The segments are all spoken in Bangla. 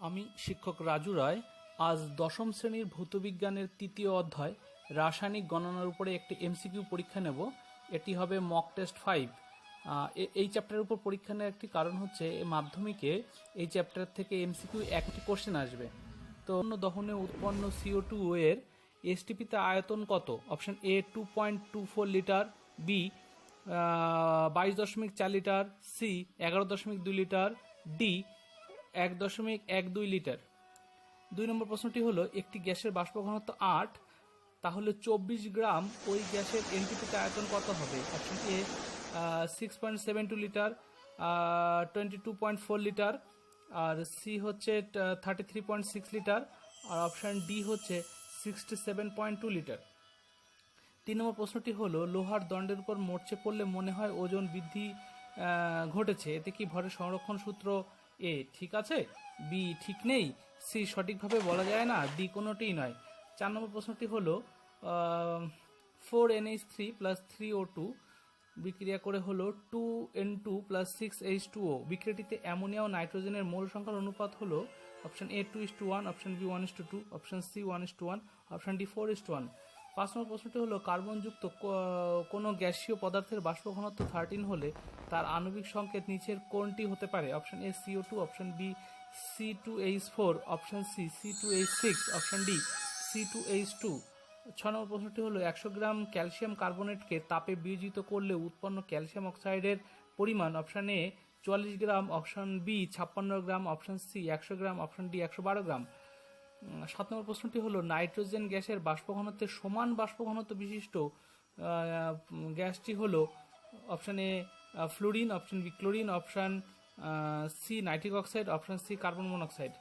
আমি শিক্ষক রাজু রায়। আজ দশম শ্রেণীর ভৌতবিজ্ঞানের তৃতীয় অধ্যায় রাসায়নিক গণনার উপরে একটি এমসিকিউ পরীক্ষা নেব। এটি হবে মক টেস্ট 5। এই চ্যাপ্টারের উপর পরীক্ষা নেওয়ার একটি কারণ হচ্ছে মাধ্যমিকে এই চ্যাপ্টার থেকে এমসিকিউ একটি কোশ্চেন আসবে। তো অন্য দহনে উৎপন্ন CO2 এর এসটিপিতে আয়তন কত? Option A 2.24 litre, B 22.4 litre, C 11.2 litre, D 1.12 litre. 2 নম্বর প্রশ্নটি হলো একটি গ্যাসের বাষ্প ঘনত্ব 8, তাহলে 24 গ্রাম ওই গ্যাসের এনটিপিতে আয়তন কত হবে? অপশন এ 6.72 লিটার, 22.4 লিটার, আর সি হচ্ছে 33.6 লিটার, আর অপশন ডি হচ্ছে 67.2 লিটার। 3 নম্বর প্রশ্নটি হলো লোহার দণ্ডের উপর মরচে পড়লে মনে হয় ওজন বৃদ্ধি ঘটেছে, এতে কি ভরের সংরক্ষণ সূত্র? এ ঠিক আছে, বি ঠিক নেই, সি সঠিকভাবে বলা যায় না, ডি কোনোটিই নয়। 4 নম্বর প্রশ্নটি হলো 4NH3 প্লাস 3O2 বিক্রিয়া করে হলো 2N2 প্লাস 6H2O। বিক্রিয়াটিতে অ্যামোনিয়া ও নাইট্রোজেনের মোল সংখ্যার অনুপাত হলো option A 2:1, option B 1:2, option C 1:1, option D 4:1। 5 নম্বর প্রশ্নটি হলো কার্বনযুক্ত কোনো গ্যাসীয় পদার্থের বাষ্প ঘনত্ব 13 হলে তার আণবিক সংকেত নিচের কোনটি হতে পারে? Option A CO2, option B C2H4, option C C2H6, option D C2H2। 6 নম্বর প্রশ্নটি হলো 100 গ্রাম ক্যালসিয়াম কার্বনেটকে তাপে বিয়োজিত করলে উৎপন্ন ক্যালসিয়াম অক্সাইডের পরিমাণ? Option A 44 gram, option B 56 gram, option C 100 gram, option D 112 gram. 7 নম্বর প্রশ্নটি হলো নাইট্রোজেন গ্যাসের বাষ্প ঘনত্বের সমান বাষ্প ঘনত্ব বিশিষ্ট গ্যাসটি হলো option A fluorine, option B chlorine, option C nitric oxide, option C carbon monoxide.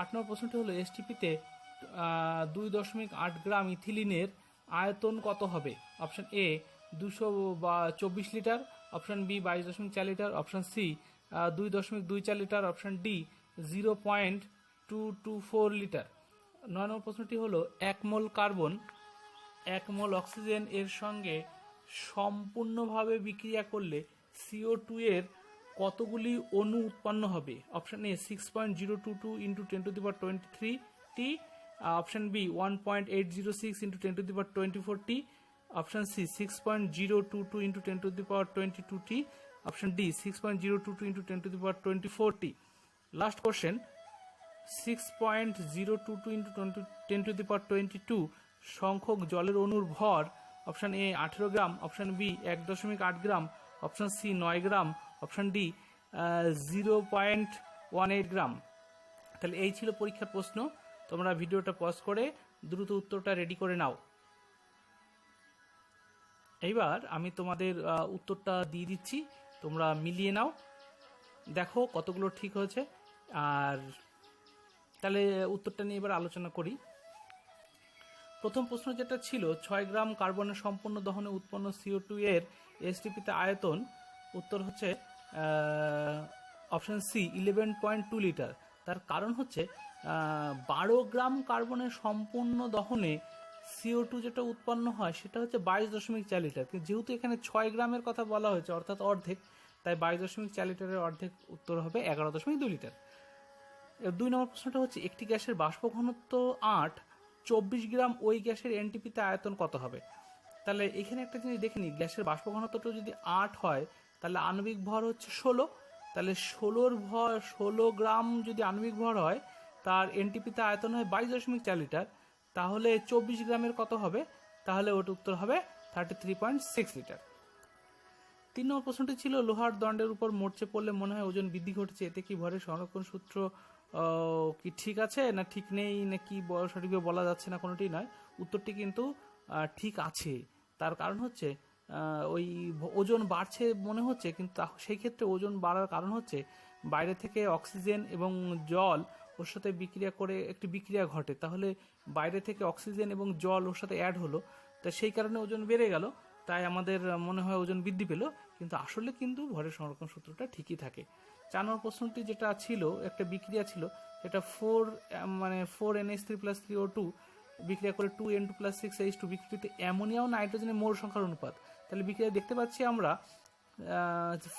8 নম্বর প্রশ্নটি হলো এসটিপিতে 2.8 গ্রাম ইথিলিনের আয়তন কত হবে? Option A 224 litre, option B 22.4 litre, option C 2.24 litre, option D 0.224 litre. 9 নম্বর প্রশ্নটি হলো 1 মোল কার্বন 1 মোল অক্সিজেন এর সঙ্গে সম্পূর্ণভাবে বিক্রিয়া করলে CO2 এর কতগুলি অণু উৎপন্ন হবে? অপশন এ 6.022 ইন্টু 10⁻23 টি, অপশন বি 1.806 ইন্টু 10⁻24 টি, অপশন সি 6.022 ইন্টু 10⁻22 টি, অপশন ডি 6.022 ইন্টু 10⁻24 টি। লাস্ট কোশ্চেন 6.022 ইন্টু 10⁻22 সংখ্যক জলের অণুর ভর? Option A 18 gram, option B 1.8 gram, option C 9 gram, option D 0.18 gram. তাহলে এই ছিল পরীক্ষার প্রশ্ন। তোমরা ভিডিওটা পজ করে দ্রুত উত্তরটা রেডি করে নাও। এইবার আমি তোমাদের উত্তরটা দিয়ে দিচ্ছি, তোমরা মিলিয়ে নাও, দেখো কতগুলো ঠিক হয়েছে। আর তাহলে উত্তরটা নিয়ে এবার আলোচনা করি। প্রথম প্রশ্ন যেটা ছিল 6 গ্রাম কার্বনের সম্পূর্ণ দহনে উৎপন্ন CO2 এর এসটিপিতে আয়তন, উত্তর হচ্ছে অপশন সি 11.2 লিটার। তার কারণ হচ্ছে 12 গ্রাম কার্বনের সম্পূর্ণ দহনে CO2 যেটা উৎপন্ন হয় সেটা হচ্ছে 22.4 লিটার। যেহেতু এখানে 6 গ্রামের কথা বলা হয়েছে অর্থাৎ অর্ধেক, তাই 22.4 লিটারের অর্ধেক উত্তর হবে 11.2 লিটার। 2 নম্বর প্রশ্নটা হচ্ছে একটি গ্যাসের বাষ্প ঘনত্ব 8, 24 গ্রাম ওই গ্যাসের এনটিপিতে আয়তন কত হবে? তাহলে এখানে একটা জিনিস দেখে নিই, গ্যাসের বাষ্প ঘনত্বটা যদি 8 হয় তাহলে আণবিক ভর হচ্ছে 16, তাহলে 16 গ্রাম যদি আণবিক ভর হয় তার এনটিপিতে আয়তন হয় 22.4 লিটার, তাহলে 24 গ্রামের কত হবে? তাহলে ওটা উত্তর হবে 33.6 লিটার। 3 নম্বর প্রশ্নটি ছিল লোহার দণ্ডের উপর মরচে পড়লে মনে হয় ওজন বৃদ্ধি ঘটেছে, এতে কি ভরের সংরক্ষণ সূত্র কি ঠিক আছে না ঠিক নেই, না কি সঠিকভাবে বলা যাচ্ছে না, কোনোটি নয়। উত্তরটি কিন্তু ঠিক আছে। তার কারণ হচ্ছে ওই ওজন বাড়ছে মনে হচ্ছে, কিন্তু সেই ক্ষেত্রে ওজন বাড়ার কারণ হচ্ছে বাইরে থেকে অক্সিজেন এবং জল ওর সাথে বিক্রিয়া করে একটি বিক্রিয়া ঘটে, তাহলে বাইরে থেকে অক্সিজেন এবং জল ওর সাথে অ্যাড হলো, তা সেই কারণে ওজন বেড়ে গেল, তাই আমাদের মনে হয় ওজন বৃদ্ধি পেল, কিন্তু আসলে কিন্তু ভরের সংরক্ষণ সূত্রটা ঠিকই থাকে। 4 নম্বর প্রশ্নটি যেটা ছিল একটা বিক্রিয়া ছিল, সেটা 4NH3 প্লাস 3O2 বিক্রিয়া করে 2N2 প্লাস 6H2। বিক্রিয়াতে অ্যামোনিয়া ও নাইট্রোজেনের মোল সংখ্যার অনুপাত। তাহলে বিক্রিয়া দেখতে পাচ্ছি আমরা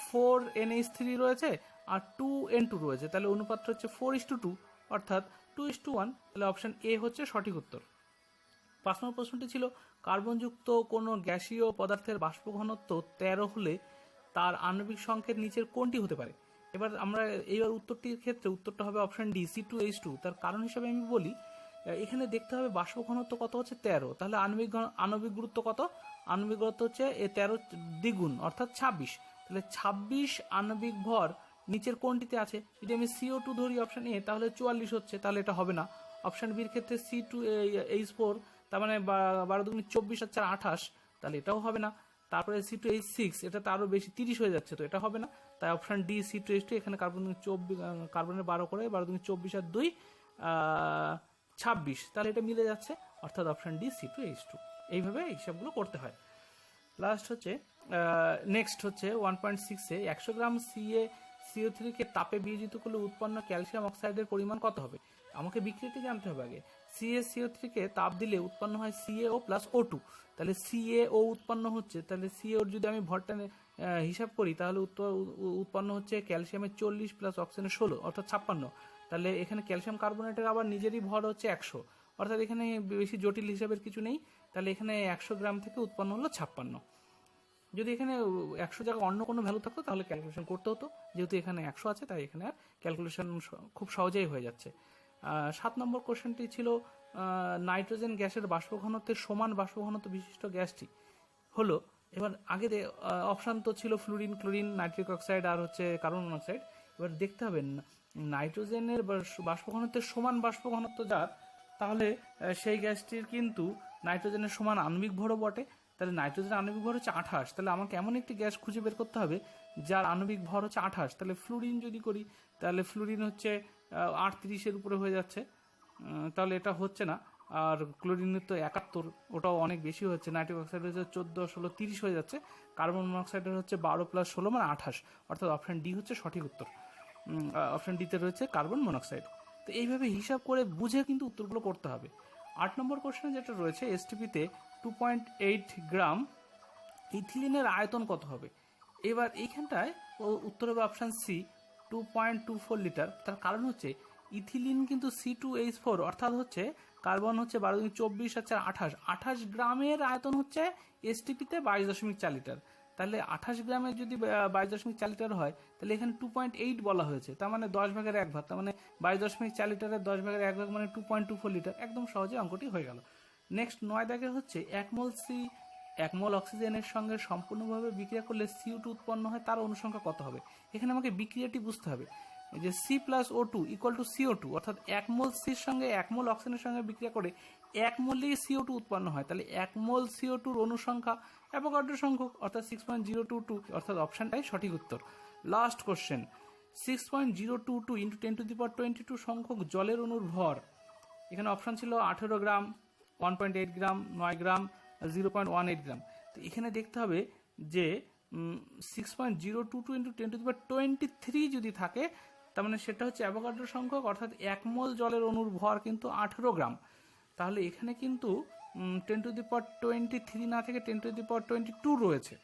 4NH3 রয়েছে আর 2N2 রয়েছে, তাহলে অনুপাতটা হচ্ছে 4:2 অর্থাৎ 2:1, তাহলে অপশন এ হচ্ছে সঠিক উত্তর। 5 নম্বর প্রশ্নটি ছিল কার্বনযুক্ত কোনো গ্যাসীয় পদার্থের বাষ্প ঘনত্ব 13 হলে তার আণবিক সংকেত নিচের কোনটি হতে পারে। এবার আমরা এইবার উত্তরটির ক্ষেত্রে উত্তরটা হবে অপশন ডি C2H2। তার কারণ হিসাবে আমি বলি, এখানে দেখতে হবে বাষ্প ঘনত্ব কত হচ্ছে 13, তাহলে আণবিক গুরুত্ব কত, আণবিক গুরুত্ব হচ্ছে 13 দ্বিগুণ অর্থাৎ 26, তাহলে 26 আণবিক ভর নিচের কোনটিতে আছে। যদি আমি CO2 ধরি অপশন এ তাহলে 44 হচ্ছে, তাহলে এটা হবে না। অপশন বির ক্ষেত্রে C2H4, তার মানে 12 দুগুণ 24 আর 4 28, তাহলে এটাও হবে না। তারপরে C2H6, এটা তো আরও বেশি 30 হয়ে যাচ্ছে, তো এটা হবে না। তাই অপশন ডি C2H2, এখানে কার্বনের 12 করে 12 দুগুণ 24 আর 2 26, তাহলে এটা মিলে যাচ্ছে, অর্থাৎ অপশন ডি C2H2। এইভাবে হিসাবগুলো করতে হয়। লাস্ট হচ্ছে নেক্সট হচ্ছে 1.6-এ 100 গ্রাম CO3 কে তাপে বিয়োজিত করলে উৎপন্ন ক্যালসিয়াম অক্সাইডের পরিমাণ কত হবে। আমাকে বিক্রিয়াটি জানতে হবে আগে। CaCO3 কে তাপ দিলে উৎপন্ন হয় CaO প্লাস O2, তাহলে CaO উৎপন্ন হচ্ছে, তাহলে CaO যদি আমি ভরটা হিসাব করি তাহলে উৎপন্ন হচ্ছে ক্যালসিয়ামের 40 প্লাস অক্সিজেনের 16 অর্থাৎ 56, তাহলে এখানে ক্যালসিয়াম কার্বনেটের আবার নিজেরই ভর হচ্ছে 100, অর্থাৎ এখানে বেশি জটিল হিসাবের কিছু নেই। তাহলে এখানে 100 গ্রাম থেকে উৎপন্ন হলো 56। যদি এখানে 100 জায়গায় অন্য কোনো ভ্যালু থাকতো তাহলে ক্যালকুলেশন করতে হতো, যেহেতু এখানে 100 আছে তাই এখানে আর ক্যালকুলেশন খুব সহজেই হয়ে যাচ্ছে। 7 নম্বর কোশ্চেনটি ছিল নাইট্রোজেন গ্যাসের বাষ্প ঘনত্বের সমান বাষ্প ঘনত্ব বিশিষ্ট গ্যাসটি হলো। এবার আগে অপশান তো ছিল ফ্লুরিন, ক্লোরিন, নাইট্রিক অক্সাইড আর হচ্ছে কার্বন মনোক্সাইড। এবার দেখতে হবে নাইট্রোজেনের বাষ্প ঘনত্বের সমান বাষ্প ঘনত্ব যার, তাহলে সেই গ্যাসটির কিন্তু নাইট্রোজেনের সমান আণবিক ভরও বটে। তাহলে নাইট্রোজেনের আণবিক ভর হচ্ছে 28, তাহলে আমাকে এমন একটি গ্যাস খুঁজে বের করতে হবে যার আণবিক ভর হচ্ছে 28। তাহলে ফ্লুরিন যদি করি তাহলে ফ্লুরিন হচ্ছে 38-এর উপরে হয়ে যাচ্ছে, তাহলে এটা হচ্ছে না। আর ক্লোরিনের তো 71, ওটাও অনেক বেশি হচ্ছে। নাইট্রিক অক্সাইড হচ্ছে 14, 16, 30 হয়ে যাচ্ছে। কার্বন মনোক্সাইডের হচ্ছে 12 প্লাস 16 মানে 28, অর্থাৎ অপশন ডি হচ্ছে সঠিক উত্তর। অপশন ডিতে রয়েছে কার্বন মনোক্সাইড। তো এইভাবে হিসাব করে বুঝে কিন্তু উত্তরগুলো করতে হবে। 8 নম্বর কোশ্চেনে যেটা রয়েছে এসটিপিতে 2.8 গ্রাম ইথিলিনের আয়তন কত হবে। এবার এইখানটায় উত্তর হবে অপশান সি 2.24 লিটার। তার কারণ হচ্ছে ইথিলিন কিন্তু C2H4 অর্থাৎ হচ্ছে কার্বন হচ্ছে 12 24 আর 4 28 গ্রামের আয়তন হচ্ছে এসটিপিতে 22.4 লিটার। তাহলে 28 গ্রামের যদি 22.4 লিটার হয় তাহলে এখানে 2.8 বলা হয়েছে, তার মানে 10 ভাগের 1 ভাগ, তার মানে 22.4 লিটারের 10 ভাগের 1 ভাগ মানে 2.24 লিটার। একদম সহজে অঙ্কটি হয়ে গেল। নেক্সট 9 দাগে হচ্ছে 1 মোল অক্সিজেনের সঙ্গে সম্পূর্ণভাবে বিক্রিয়া করলে CO2 উৎপন্ন হয়, তার অনুসংখ্যা কত হবে। এখানে আমাকে বিক্রিয়াটি বুঝতে হবে যে C plus O2 equal to CO2, অর্থাৎ 1 মোল সির সঙ্গে 1 মোল অক্সিজেনের সঙ্গে বিক্রিয়া করে 1 মোলেই CO2 উৎপন্ন হয়, তাহলে 1 মোল CO2-র অনুসংখ্যা অ্যাভোগাড্রো সংখ্যক অর্থাৎ 6.022, অর্থাৎ অপশনটাই সঠিক উত্তর। লাস্ট কোশ্চেন 6.022 ইন্টু 10^22 সংখ্যক জলের অণুর ভর। এখানে অপশন ছিল 18 গ্রাম, 1.8 গ্রাম, 9 গ্রাম, 0.18 গ্রাম। তো এখানে দেখতে হবে যে 6.022 ইন্টু 10^23 যদি থাকে তার মানে সেটা হচ্ছে অ্যাভোগাড্রো সংখ্যক, অর্থাৎ 1 মোল জলের অণুর ভর কিন্তু 18 গ্রাম। তাহলে এখানে কিন্তু 10^23 না থেকে 10^22 রয়েছে,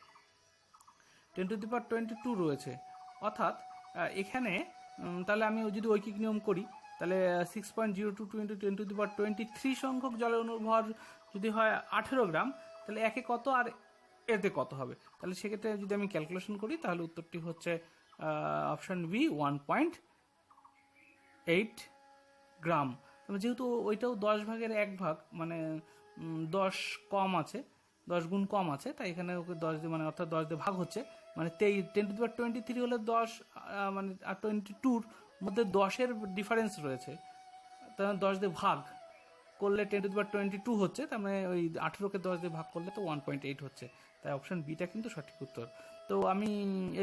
10^22 রয়েছে, অর্থাৎ এখানে তাহলে আমি যদি ঐকিক নিয়ম করি তাহলে 6.022 ইন্টু 10^23 সংখ্যক জলের অণুর ভর যদি হয় 18 গ্রাম, তাহলে একে কত আর এতে কত হবে। তাহলে সেক্ষেত্রে যদি আমি ক্যালকুলেশন করি তাহলে উত্তরটি হচ্ছে অপশন বি 1.8 গ্রাম। যেহেতু ওইটাও 10 ভাগের 1 ভাগ মানে 10 কম আছে, 10 গুণ কম আছে, তাই এখানে ওকে 10 দিয়ে মানে অর্থাৎ 10 দিয়ে ভাগ হচ্ছে, মানে 10^23 হলে 10 মানে আর 22-র মধ্যে 10-এর ডিফারেন্স রয়েছে, তার 10 দিয়ে ভাগ করলে 10^22 হচ্ছে, তার মানে ওই 18কে 10 দিয়ে ভাগ করলে তো 1.8 হচ্ছে, তাই অপশন বিটা কিন্তু সঠিক উত্তর। তো আমি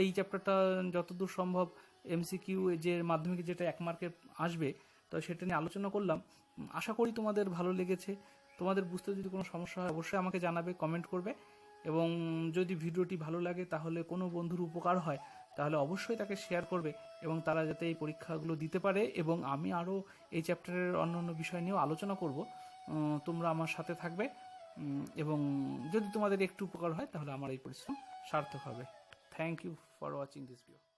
এই চ্যাপ্টারটা যতদূর সম্ভব MCQ যে মাধ্যমিকে যেটা 1 মার্কের আসবে তো সেটা নিয়ে আলোচনা করলাম। আশা করি তোমাদের ভালো লেগেছে। তোমাদের বুঝতে যদি কোনো সমস্যা হয় অবশ্যই আমাকে জানাবে, কমেন্ট করবে, এবং যদি ভিডিওটি ভালো লাগে তাহলে কোনো বন্ধুর উপকার হয় তাহলে অবশ্যই তাকে শেয়ার করবে, এবং তারা যাতে এই পরীক্ষাগুলো দিতে পারে, এবং আমি আরও এই চ্যাপ্টারের অন্যান্য বিষয় নিয়েও আলোচনা করব। তোমরা আমার সাথে থাকবে, এবং যদি তোমাদের একটু উপকার হয় তাহলে আমার এই পরিশ্রম সার্থক হবে। Thank you for watching this video.